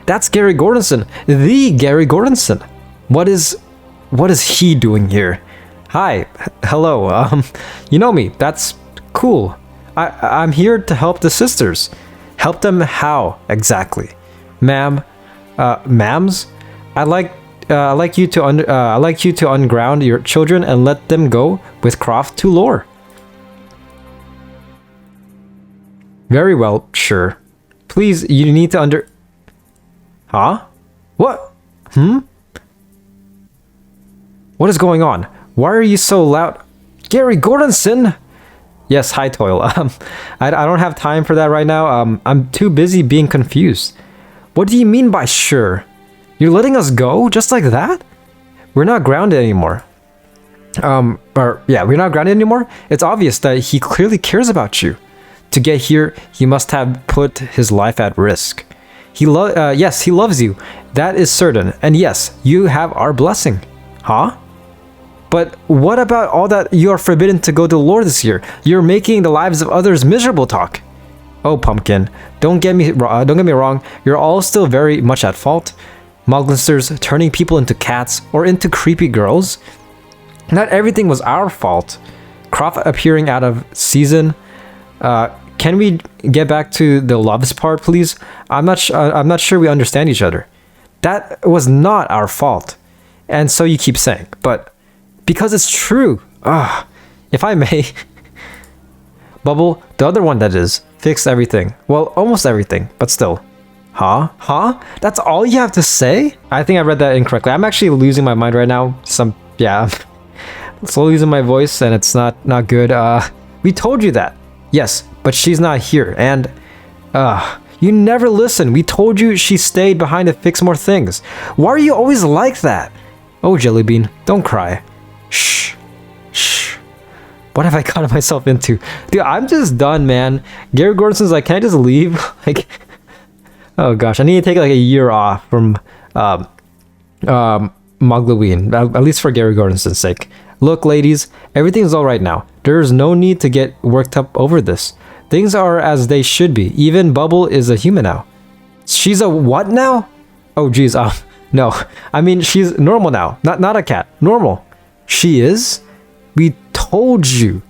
That's Gary Gordonson, the Gary Gordonson. What is he doing here? Hi, hello. You know me. That's cool. I'm here to help the sisters. Help them how exactly, ma'am? Ma'ams, I'd like you to unground your children and let them go with Croft to lore. Very well, sure. Please, you need to Huh? What? What is going on? Why are you so loud? Gary Gordonson! Yes, hi, Toil. I don't have time for that right now. I'm too busy being confused. What do you mean by sure? You're letting us go just like that? We're not grounded anymore. We're not grounded anymore. It's obvious that he clearly cares about you. To get here, he must have put his life at risk. Yes, he loves you. That is certain. And yes, you have our blessing. Huh? But what about all that you are forbidden to go to lore this year? You're making the lives of others miserable, talk. Oh, Pumpkin, don't get me wrong. You're all still very much at fault. Moglinsters turning people into cats or into creepy girls. Not everything was our fault. Croft appearing out of season. Can we get back to the loves part, please? I'm not sure we understand each other. That was not our fault. And so you keep saying, but because it's true. If I may. Bubble, the other one that is, fixed everything. Well, almost everything, but still. Huh? That's all you have to say? I think I read that incorrectly. I'm actually losing my mind right now. I'm slowly losing my voice and it's not good. We told you that. Yes, but she's not here and you never listen. We told you she stayed behind to fix more things. Why are you always like that? Oh, Jellybean, don't cry. Shh. What have I gotten myself into? Dude, I'm just done, man. Gary Gordonson's like, can I just leave? Like, oh gosh, I need to take like a year off from Mogloween, at least for Gary Gordonson's sake. Look, ladies, everything's all right now. There's no need to get worked up over this. Things are as they should be. Even Bubble is a human now. She's a what now? Oh, geez. No. I mean, she's normal now. Not a cat. Normal. She is? We told you.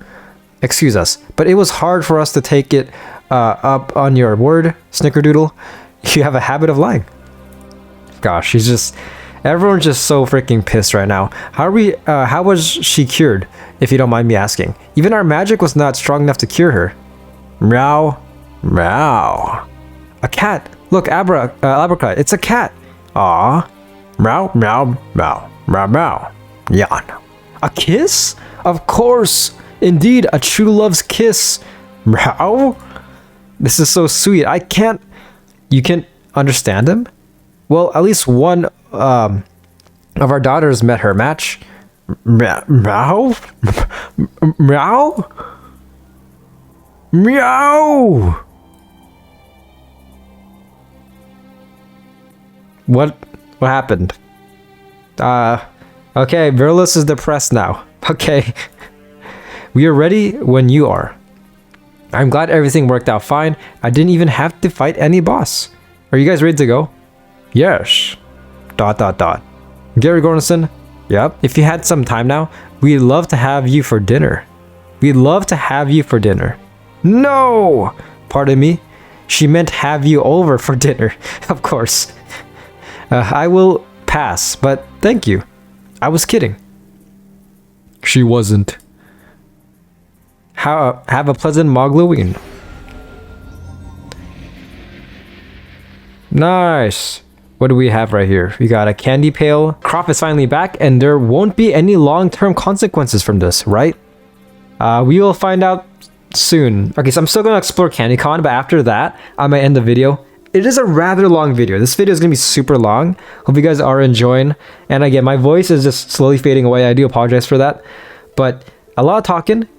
Excuse us. But it was hard for us to take it up on your word, Snickerdoodle. You have a habit of lying. Gosh, she's just... Everyone's just so freaking pissed right now. How was she cured, if you don't mind me asking? Even our magic was not strong enough to cure her. Meow. Meow. A cat. Look, Abraca, it's a cat. Aw. Meow, meow, meow, meow, meow. Yawn. A kiss? Of course. Indeed, a true love's kiss. Meow. This is so sweet. I can't... You can understand him? Well, at least one of our daughters met her match. Meow? Meow? Meow! What happened? Okay, Virulus is depressed now. Okay. We are ready when you are. I'm glad everything worked out fine. I didn't even have to fight any boss. Are you guys ready to go? Yes. ... Gary Gordonson? Yep. If you had some time now, we'd love to have you for dinner. We'd love to have you for dinner. No! Pardon me? She meant have you over for dinner. Of course. I will pass, but thank you. I was kidding. She wasn't. Have a pleasant Mogloween. Nice. What do we have right here? We got a candy pail. Crop is finally back, and there won't be any long-term consequences from this, right? We will find out soon. Okay, so I'm still going to explore CandyCon, but after that, I might end the video. It is a rather long video. This video is going to be super long. Hope you guys are enjoying. And again, my voice is just slowly fading away. I do apologize for that. But a lot of talking.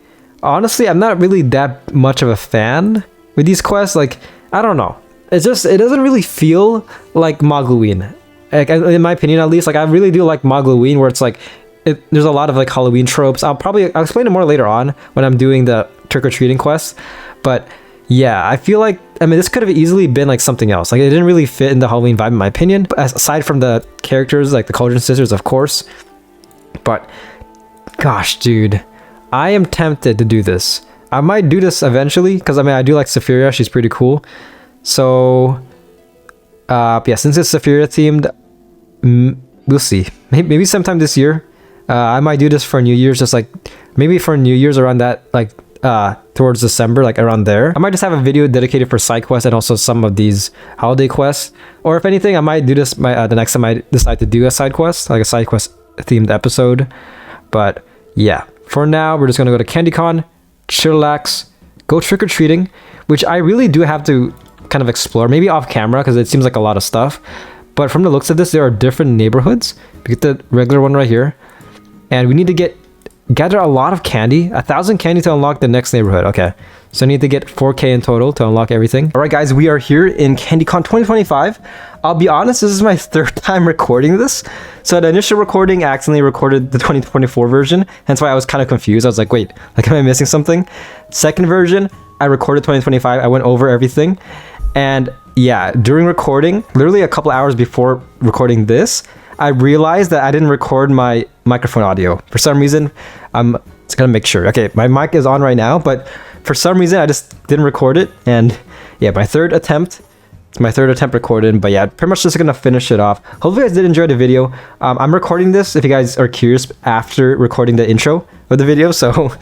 Honestly, I'm not really that much of a fan with these quests. Like, I don't know. It doesn't really feel like Mogloween. Like, in my opinion, at least. Like, I really do like Mogloween, where it's like, there's a lot of like Halloween tropes. I'll explain it more later on when I'm doing the trick-or-treating quests. But yeah, I feel like, I mean, this could have easily been like something else. Like, it didn't really fit in the Halloween vibe, in my opinion. But aside from the characters, like the Cauldron Sisters, of course. But gosh, dude, I am tempted to do this. I might do this eventually, because I mean, I do like Saphira. She's pretty cool. So yeah, since it's Saphira themed, we'll see. Maybe sometime this year. I might do this for New Year's, just like maybe for New Year's around that, like towards December, like around there. I might just have a video dedicated for side quests and also some of these holiday quests. Or if anything, I might do this the next time I decide to do a side quest, like a side quest themed episode. But yeah, for now, we're just gonna go to CandyCon, chillax, go trick-or-treating, which I really do have to kind of explore, maybe off camera, because it seems like a lot of stuff. But from the looks of this, there are different neighborhoods. We get the regular one right here, and we need to gather a lot of candy, 1,000 candy to unlock the next neighborhood. Okay, so I need to get 4K in total to unlock everything. All right, guys, we are here in CandyCon 2025. I'll be honest, this is my third time recording this. So the initial recording, I accidentally recorded the 2024 version, hence why I was kind of confused. I was like, wait, like, am I missing something? Second version, I recorded 2025. I went over everything. And yeah, during recording, literally a couple hours before recording this, I realized that I didn't record my microphone audio. For some reason, I'm just gonna make sure. Okay, my mic is on right now, but for some reason, I just didn't record it. And yeah, my third attempt recorded. But yeah, pretty much just gonna finish it off. Hopefully you guys did enjoy the video. I'm recording this, if you guys are curious, after recording the intro of the video. So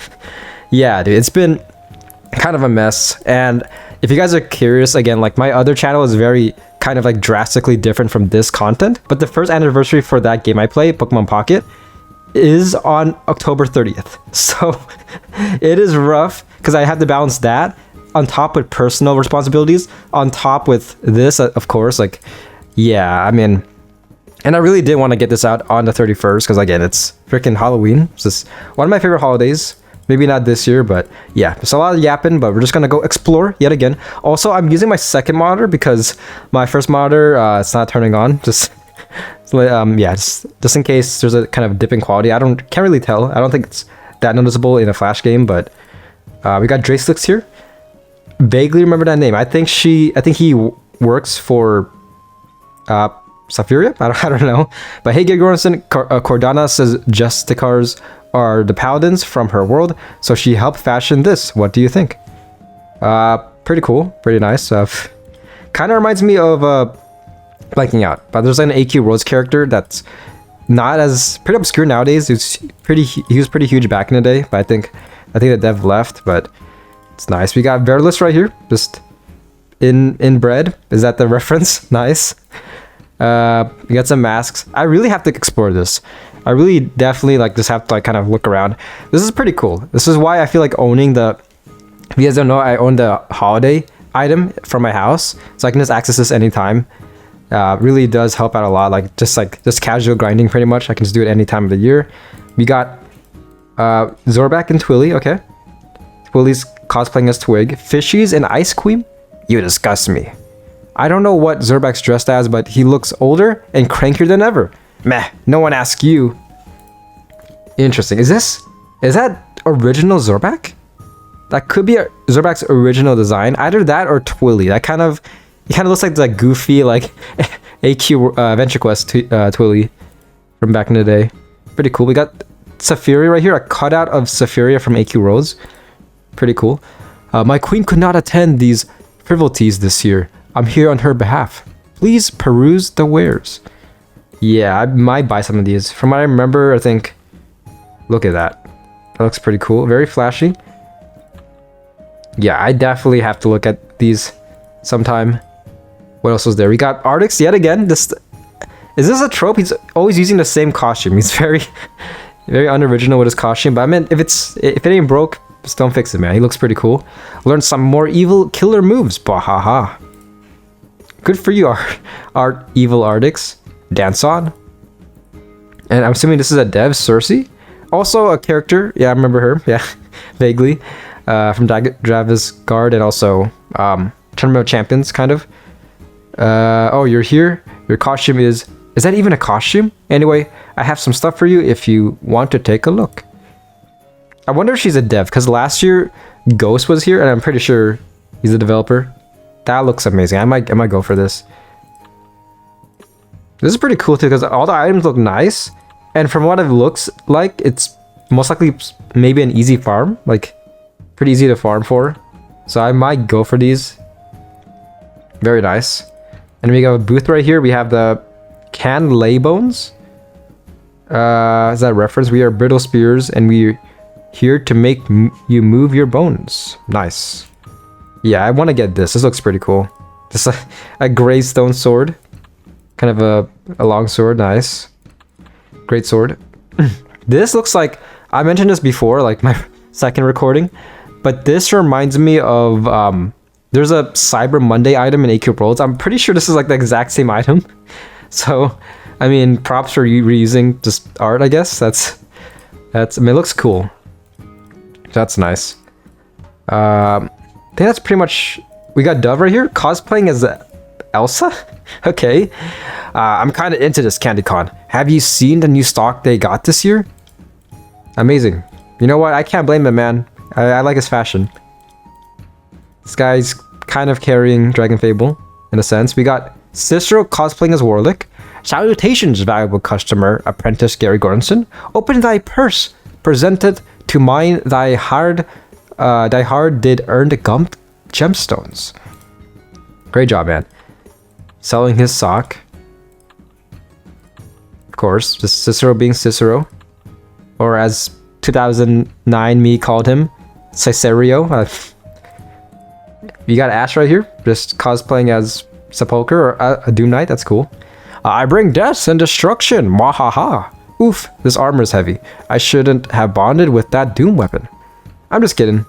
yeah, dude, it's been kind of a mess. And if you guys are curious, again, like my other channel is very kind of like drastically different from this content, but the first anniversary for that game I play, Pokemon Pocket, is on October 30th. So it is rough because I have to balance that on top with personal responsibilities, on top with this, of course. Like, yeah, I mean, and I really did want to get this out on the 31st because, again, it's freaking Halloween. It's just one of my favorite holidays. Maybe not this year, but yeah, there's a lot of yapping, but we're just gonna go explore yet again. Also, I'm using my second monitor because my first monitor, it's not turning on. Just yeah, just in case there's a kind of dip in quality. Can't really tell. I don't think it's that noticeable in a Flash game, but we got Dracelix here. Vaguely remember that name. I think he works for Safiria? I don't know. But hey, Gigoronson, Cordana says Justicars are the paladins from her world, so she helped fashion this. What do you think? Pretty cool. Pretty nice. Kind of reminds me of Blanking Out. But there's an AQ Rose character that's not as pretty obscure nowadays. He was pretty huge back in the day, but I think the dev left, but it's nice. We got Verlis right here, just inbred. Is that the reference? Nice. We got some masks. I really have to explore this. I really definitely like just have to like kind of look around. This is pretty cool. This is why I feel like owning the, if you guys don't know, I own the holiday item from my house, so I can just access this anytime. Really does help out a lot. Like just casual grinding pretty much. I can just do it any time of the year. We got Zorbak and Twilly. Okay, Twilly's cosplaying as Twig. Fishies and Ice Queen. You disgust me. I don't know what Zorbak's dressed as, but he looks older and crankier than ever. Meh, no one asked you. Interesting. Is that original Zorbak? That could be Zorbak's original design. Either that or Twilly. He kind of looks like the goofy like AQ Venture Quest Twilly from back in the day. Pretty cool. We got Safiria right here, a cutout of Safiria from AQ Rose. Pretty cool. My queen could not attend these frivolities this year. I'm here on her behalf. Please peruse the wares. Yeah, I might buy some of these. From what I remember, I think... Look at that. That looks pretty cool. Very flashy. Yeah, I definitely have to look at these sometime. What else was there? We got Artix yet again. Is this a trope? He's always using the same costume. He's very unoriginal with his costume. But I mean, if it ain't broke, just don't fix it, man. He looks pretty cool. Learn some more evil killer moves. Bahaha. Good for you, Art Evil Artix. Dance on. And I'm assuming this is a dev, Cersei. Also a character. Yeah, I remember her. Yeah, vaguely. From Dravis Guard and also Tournament of Champions, kind of. Oh, you're here? Your costume is that even a costume? Anyway, I have some stuff for you if you want to take a look. I wonder if she's a dev, because last year Ghost was here, and I'm pretty sure he's a developer. That looks amazing. I might go for this. This is pretty cool too, because all the items look nice, and from what it looks like, it's most likely maybe an easy farm, like pretty easy to farm for. So I might go for these. Very nice. And we got a booth right here. We have the canned lay bones. Is that a reference? We are brittle spears, and we're here to make you move your bones. Nice. Yeah, I want to get this. This looks pretty cool. Just a gray stone sword. Kind of a long sword. Nice. Great sword. This looks like... I mentioned this before, like my second recording. But this reminds me of... there's a Cyber Monday item in AQ Worlds. I'm pretty sure this is like the exact same item. So, I mean, props for reusing just art, I guess. That's... I mean, it looks cool. That's nice. I think that's pretty much... We got Dove right here, cosplaying as Elsa? Okay. I'm kind of into this CandyCon. Have you seen the new stock they got this year? Amazing. You know what? I can't blame him, man. I like his fashion. This guy's kind of carrying DragonFable, in a sense. We got Cicero cosplaying as Warlick. Salutations, valuable customer, apprentice Gary Goranson. Open thy purse. Presented to mine thy hard did earned gemstones. Great job, man. Selling his sock. Of course, just Cicero being Cicero. Or as 2009 me called him, Cicerio. You got Ash right here, just cosplaying as Sepulcher or a Doom Knight. That's cool. I bring death and destruction. Mwahaha. Oof, this armor is heavy. I shouldn't have bonded with that Doom weapon. I'm just kidding.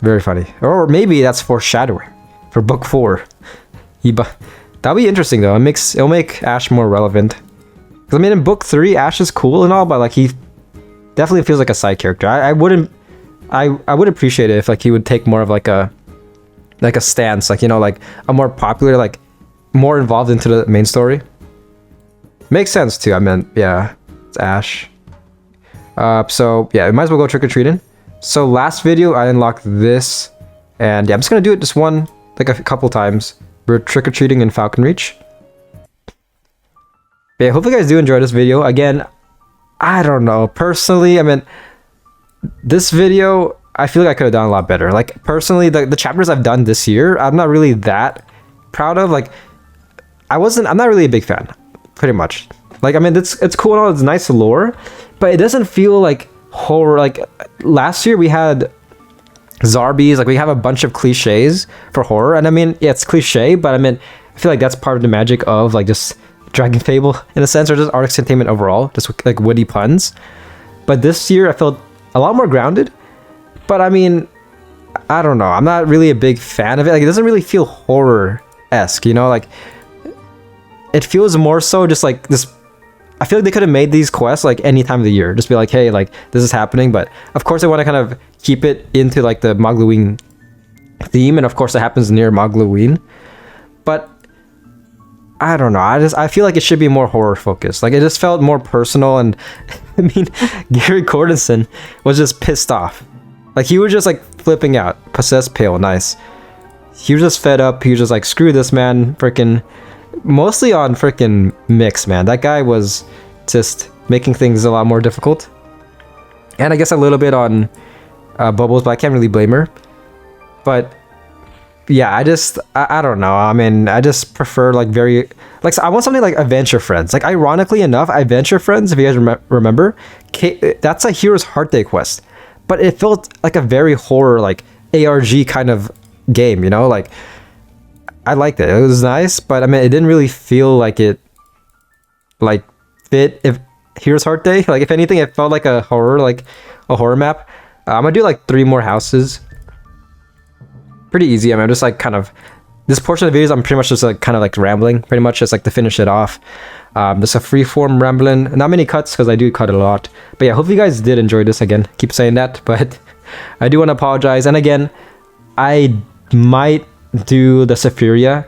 Very funny. Or maybe that's foreshadowing for book 4. That'll be interesting though. It'll make Ash more relevant. Because I mean, in book 3, Ash is cool and all, but like he definitely feels like a side character. I would appreciate it if like he would take more of like a stance, like, you know, like a more popular, like more involved into the main story. Makes sense too. I mean, yeah, it's Ash. So yeah, we might as well go trick-or-treating. So last video I unlocked this, and yeah, I'm just gonna do it just a couple times. We're trick-or-treating in Falcon Reach. But yeah, hope you guys do enjoy this video. Again, I don't know. Personally, I mean, this video, I feel like I could have done a lot better. Like, personally, the chapters I've done this year, I'm not really that proud of. Like, I'm not really a big fan, pretty much. Like, I mean, it's cool and all, it's nice lore, but it doesn't feel like horror. Like, last year we had Zarbies, like, we have a bunch of cliches for horror, and I mean, yeah, it's cliche, but I mean, I feel like that's part of the magic of, like, just DragonFable, in a sense, or just Arctic Entertainment overall, just, like, witty puns. But this year, I felt a lot more grounded, but I mean, I don't know, I'm not really a big fan of it. Like, it doesn't really feel horror-esque, you know, like, it feels more so just like this. I feel like they could have made these quests like any time of the year, just be like, hey, like, this is happening, but of course I want to kind of keep it into like the Mogloween theme, and of course it happens near Mogloween, but I don't know, I feel like it should be more horror focused. Like, it just felt more personal, and I mean, Gary Cordenson was just pissed off. Like, he was just like flipping out. Possessed Pale, nice. He was just fed up. He was just like, screw this, man. Freaking, mostly on freaking Mix, man. That guy was just making things a lot more difficult. And I guess a little bit on Bubbles, but I can't really blame her. But yeah, I don't know. I mean, I just prefer like like, so I want something like Adventure Friends. Like, ironically enough, Adventure Friends, if you guys remember, that's a Hero's Heart Day quest. But it felt like a very horror, like ARG kind of game, you know? Like, I liked it. It was nice, but I mean, it didn't really feel like it like fit if Hero's Heart Day. Like, if anything, it felt like a horror map. I'm gonna do like 3 more houses. Pretty easy. I mean, I'm just like kind of, this portion of the videos, I'm pretty much just like kind of like rambling, pretty much just like to finish it off. Just a freeform rambling, not many cuts because I do cut a lot. But yeah, hope you guys did enjoy this. Again, keep saying that, but I do want to apologize. And again, I might do the Sephiria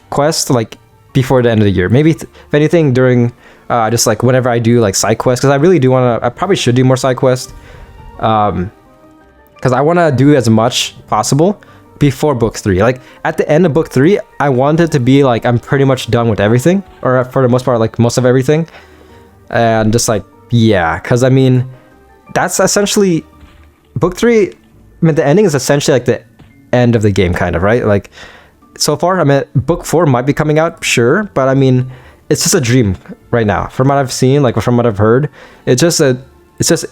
quest like before the end of the year. Maybe if anything during just like whenever I do like side quests, because I really do want to. I probably should do more side quests, because I want to do as much possible before book 3. Like, at the end of book 3, I want it to be like I'm pretty much done with everything, or for the most part, like most of everything, and just like, yeah, because I mean, that's essentially book 3. I mean, the ending is essentially like the end of the game, kind of, right? Like, so far, I mean, book 4 might be coming out, sure, but I mean, it's just a dream right now. From what I've seen, like from what I've heard, it's just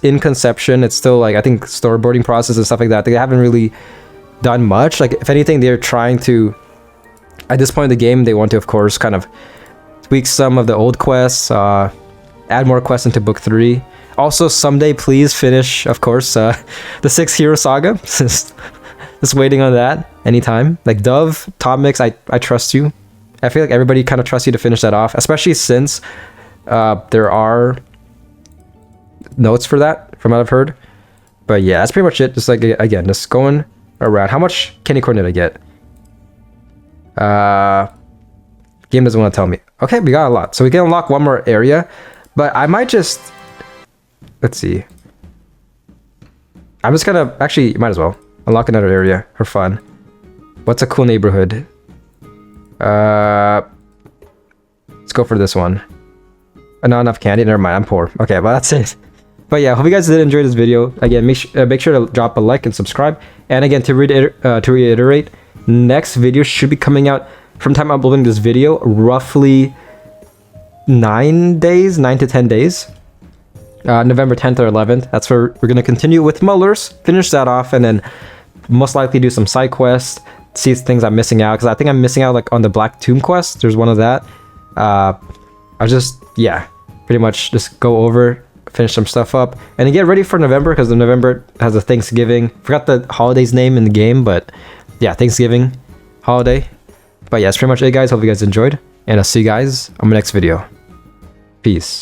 in conception. It's still like, I think, storyboarding process and stuff like that. They haven't really done much. Like, if anything, they're trying to, at this point in the game, they want to, of course, kind of tweak some of the old quests, add more quests into book 3. Also, someday, please finish, of course, the 6 Hero Saga. Just waiting on that anytime. Like, Dove, Top Mix, I trust you. I feel like everybody kind of trusts you to finish that off, especially since there are notes for that, from what I've heard. But yeah, that's pretty much it. Just like, again, just going around. How much candy corn did I get? Game doesn't want to tell me. Okay, we got a lot. So we can unlock one more area, but I might just, let's see. I'm just gonna, actually, might as well unlock another area for fun. What's a cool neighborhood? Let's go for this one. Not enough candy. Never mind, I'm poor. Okay, well, that's it. But yeah, hope you guys did enjoy this video. Again, make sure to drop a like and subscribe. And again, to reiterate, next video should be coming out from time I'm uploading this video, roughly 9 to 10 days. November 10th or 11th. That's where we're going to continue with Mullers, finish that off, and then most likely do some side quests, see things I'm missing out, because I think I'm missing out like on the Black Tomb quest. There's one of that. I'll just, yeah, pretty much just go over, finish some stuff up, and get ready for November, because November has a Thanksgiving. Forgot the holiday's name in the game, but yeah, Thanksgiving holiday. But yeah, that's pretty much it, guys. Hope you guys enjoyed, and I'll see you guys on my next video. Peace.